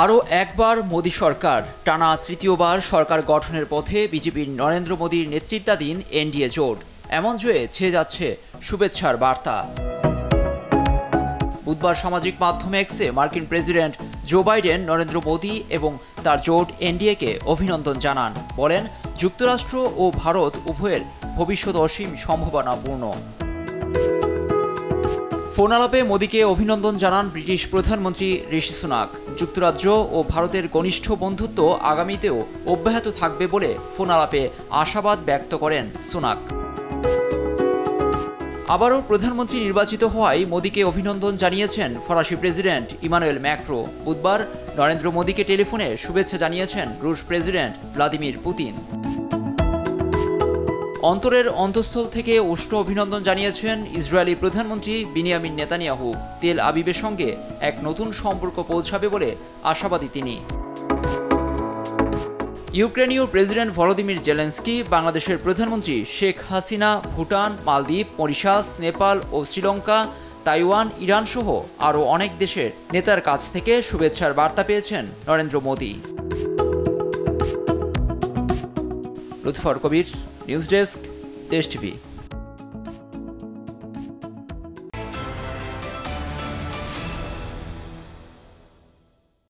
আরও একবার মোদী সরকার, টানা তৃতীয়বার সরকার গঠনের পথে বিজেপির নরেন্দ্র মোদীর নেতৃত্বাধীন এনডিএ জোট। এমন জয়ে ছেয়ে যাচ্ছে শুভেচ্ছার বার্তা। বুধবার সামাজিক মাধ্যম এক্সে মার্কিন president Joe Biden Narendra Modi এবং তার জোট এনডিএকে অভিনন্দন জানান। বলেন, যুক্তরাষ্ট্র ও ভারত উভয়ের ভবিষ্যৎ অসীম সম্ভাবনাপূর্ণ। ফোন আলাপে মোদীকে অভিনন্দন জানান ব্রিটিশ প্রধানমন্ত্রী ঋষি সুনাক। যুক্তরাজ্য ও ভারতের ঘনিষ্ঠ বন্ধুত্ব আগামীতেও অব্যাহত থাকবে বলে ফোন আলাপে আশাবাদ ব্যক্ত করেন সুনাক। আবারও প্রধানমন্ত্রী নির্বাচিত হওয়ায় মোদীকে অভিনন্দন জানিয়েছেন ফরাসি প্রেসিডেন্ট ইমানুয়েল ম্যাক্রো। বুধবার নরেন্দ্র মোদীকে টেলিফোনে শুভেচ্ছা জানিয়েছেন রুশ প্রেসিডেন্ট ভ্লাদিমির পুতিন। অন্তরের অন্তঃস্থল থেকে উষ্ণ অভিনন্দন জানিয়েছেন ইসরায়েলি প্রধানমন্ত্রী বিনিয়ামিন নেতানিয়াহু। তেল আবিবের সঙ্গে এক নতুন সম্পর্ক পৌঁছাবে বলে আশাবাদী তিনি। ইউক্রেনীয় প্রেসিডেন্ট ভলোদিমির জেলেনস্কি, বাংলাদেশের প্রধানমন্ত্রী শেখ হাসিনা, ভুটান, মালদ্বীপ, মরিশাস, নেপাল ও শ্রীলঙ্কা, তাইওয়ান, ইরান সহ আরও অনেক দেশের নেতার কাছ থেকে শুভেচ্ছার বার্তা পেয়েছেন নরেন্দ্র মোদী। লুৎফর কবির, নিউজ ডেস্ক, দেশ টিভি।